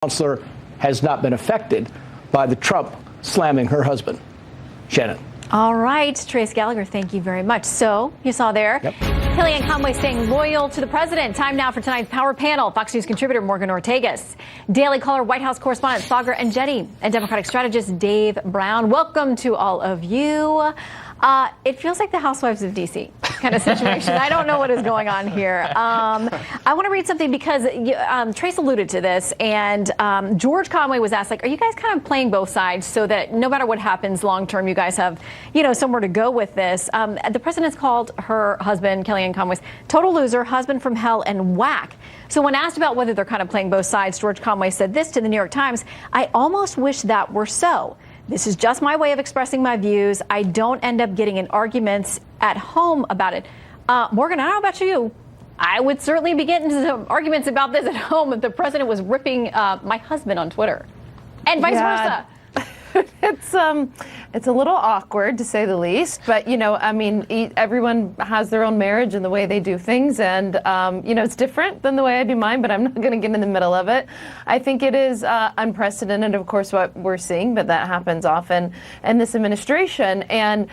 counselor has not been affected by the Trump slamming her husband. Shannon. All right, Trace Gallagher, thank you very much. So you saw there, Kellyanne Conway staying loyal to the president. Time now for tonight's Power Panel. Fox News contributor Morgan Ortegas, Daily Caller White House correspondent Saagar Enjeti, and Democratic strategist Dave Brown. Welcome to all of you. It feels like the Housewives of D.C. kind of situation. I don't know what is going on here. I want to read something because Trace alluded to this, and George Conway was asked, like, are you guys kind of playing both sides so that no matter what happens long term, you guys have, somewhere to go with this? The president's called her husband, Kellyanne Conway's total loser, husband from hell, and whack. So when asked about whether they're kind of playing both sides, George Conway said this to the New York Times: I almost wish that were so. This is just my way of expressing my views. I don't end up getting in arguments at home about it. Morgan, I don't know about you. I would certainly be getting into some arguments about this at home if the president was ripping my husband on Twitter, and vice versa. It's a little awkward, to say the least, but everyone has their own marriage and the way they do things, and it's different than the way I do mine, but I'm not going to get in the middle of it. I think it is unprecedented, of course, what we're seeing, but that happens often in this administration. And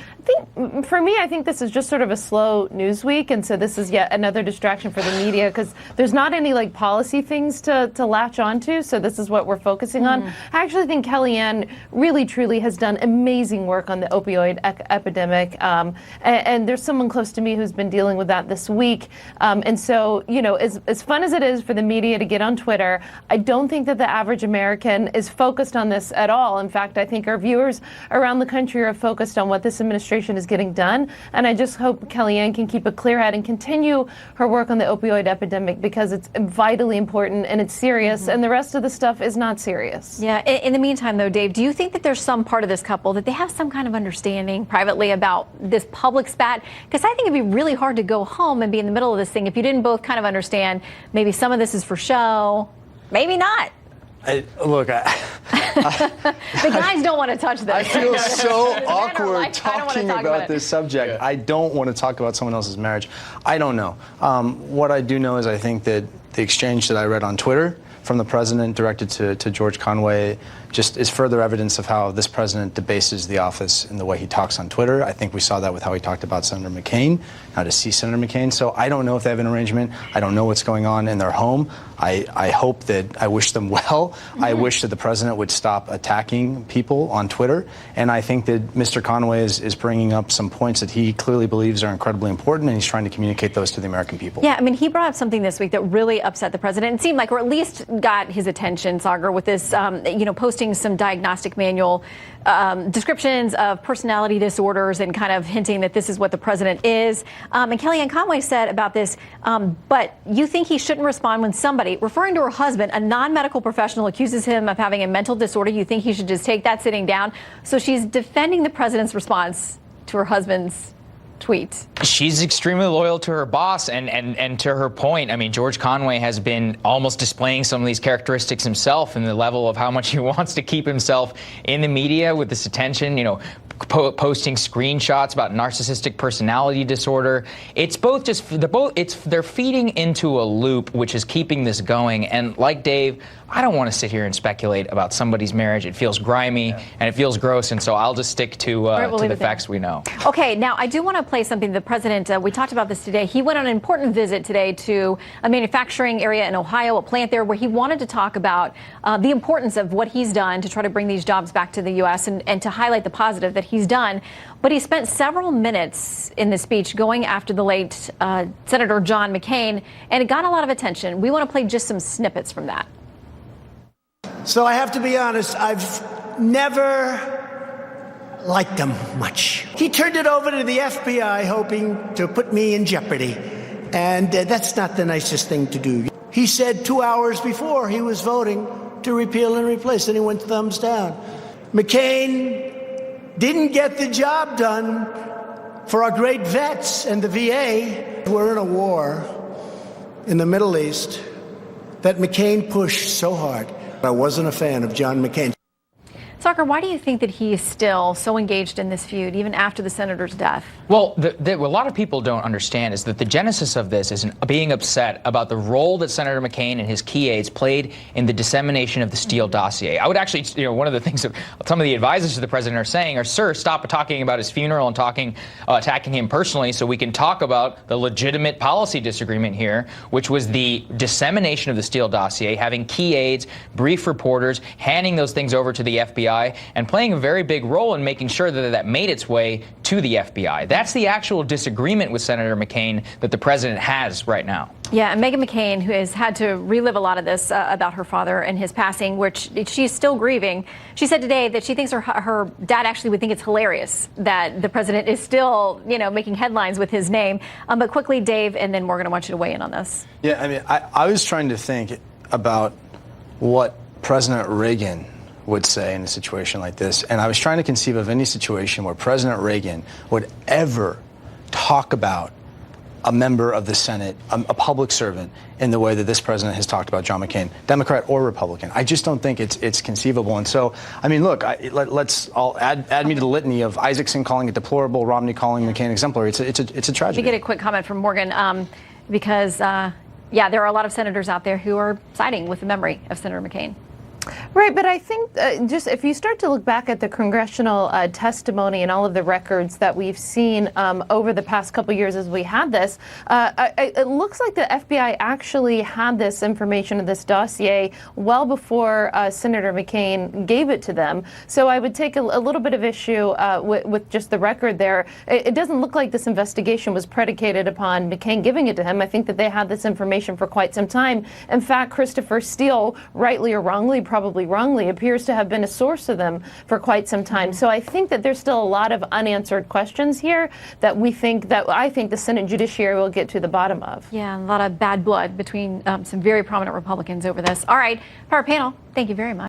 I think this is just sort of a slow news week, and so this is yet another distraction for the media because there's not any policy things to latch onto. So this is what we're focusing on. I actually think Kellyanne really truly has done amazing work on the opioid epidemic, and there's someone close to me who's been dealing with that this week. And so as fun as it is for the media to get on Twitter, I don't think that the average American is focused on this at all. In fact, I think our viewers around the country are focused on what this administration is getting done, and I just hope Kellyanne can keep a clear head and continue her work on the opioid epidemic because it's vitally important and it's serious, and the rest of the stuff is not serious. Yeah. In the meantime, though, Dave, do you think that there's some part of this couple that they have some kind of understanding privately about this public spat? Because I think it'd be really hard to go home and be in the middle of this thing if you didn't both kind of understand maybe some of this is for show, maybe not. The guys don't want to touch this. I feel so awkward talking about this subject. Yeah. I don't want to talk about someone else's marriage. I don't know. What I do know is I think that the exchange that I read on Twitter from the president directed to George Conway just is further evidence of how this president debases the office in the way he talks on Twitter. I think we saw that with how he talked about Senator McCain, how to see Senator McCain. So I don't know if they have an arrangement. I don't know what's going on in their home. I hope that I wish them well. I wish that the president would stop attacking people on Twitter. And I think that Mr. Conway is bringing up some points that he clearly believes are incredibly important, and he's trying to communicate those to the American people. Yeah, I mean, he brought up something this week that really upset the president. It seemed like, or at least got his attention, Saagar, with this, posting some diagnostic manual descriptions of personality disorders and kind of hinting that this is what the president is. And Kellyanne Conway said about this, but you think he shouldn't respond when somebody, referring to her husband, a non-medical professional, accuses him of having a mental disorder. You think he should just take that sitting down? So she's defending the president's response to her husband's tweet. She's extremely loyal to her boss, and to her point, I mean, George Conway has been almost displaying some of these characteristics himself, and the level of how much he wants to keep himself in the media with this attention, posting screenshots about narcissistic personality disorder. It's both they're feeding into a loop which is keeping this going. And like Dave, I don't want to sit here and speculate about somebody's marriage. It feels grimy and it feels gross, and so I'll just stick to the facts we know. Okay, now I do want to play something. The president, we talked about this today. He went on an important visit today to a manufacturing area in Ohio, a plant there, where he wanted to talk about the importance of what he's done to try to bring these jobs back to the U.S. and to highlight the positive that he's done. But he spent several minutes in the speech going after the late Senator John McCain, and it got a lot of attention. We want to play just some snippets from that. So I have to be honest, I've never liked him much. He turned it over to the FBI hoping to put me in jeopardy, and that's not the nicest thing to do. He said 2 hours before he was voting to repeal and replace, and he went thumbs down. McCain didn't get the job done for our great vets and the VA. We're in a war in the Middle East that McCain pushed so hard. I wasn't a fan of John McCain. Saagar, why do you think that he is still so engaged in this feud, even after the senator's death? Well, what a lot of people don't understand is that the genesis of this is being upset about the role that Senator McCain and his key aides played in the dissemination of the Steele dossier. I would actually, one of the things that some of the advisors to the president are saying are, sir, stop talking about his funeral and attacking him personally so we can talk about the legitimate policy disagreement here, which was the dissemination of the Steele dossier, having key aides brief reporters, handing those things over to the FBI, and playing a very big role in making sure that that made its way to the FBI. That's the actual disagreement with Senator McCain that the president has right now. Yeah, and Meghan McCain, who has had to relive a lot of this about her father and his passing, which she's still grieving, she said today that she thinks her dad actually would think it's hilarious that the president is still, making headlines with his name. But quickly, Dave, and then Morgan, I want you to weigh in on this. Yeah, I mean, I was trying to think about what President Reagan would say in a situation like this, and I was trying to conceive of any situation where President Reagan would ever talk about a member of the Senate, a public servant, in the way that this president has talked about John McCain, Democrat or Republican. I just don't think it's conceivable. And so, I mean, look, let's all add me to the litany of Isaacson calling it deplorable, Romney calling McCain exemplary. It's a tragedy. We get a quick comment from Morgan because, there are a lot of senators out there who are siding with the memory of Senator McCain. Right, but I think just if you start to look back at the congressional testimony and all of the records that we've seen over the past couple years as we had this, it looks like the FBI actually had this information, this dossier, well before Senator McCain gave it to them. So I would take a little bit of issue with just the record there. It doesn't look like this investigation was predicated upon McCain giving it to him. I think that they had this information for quite some time. In fact, Christopher Steele, rightly or wrongly, probably wrongly, appears to have been a source of them for quite some time. So I think that there's still a lot of unanswered questions here that I think the Senate Judiciary will get to the bottom of. Yeah, a lot of bad blood between some very prominent Republicans over this. All right, Power Panel, thank you very much.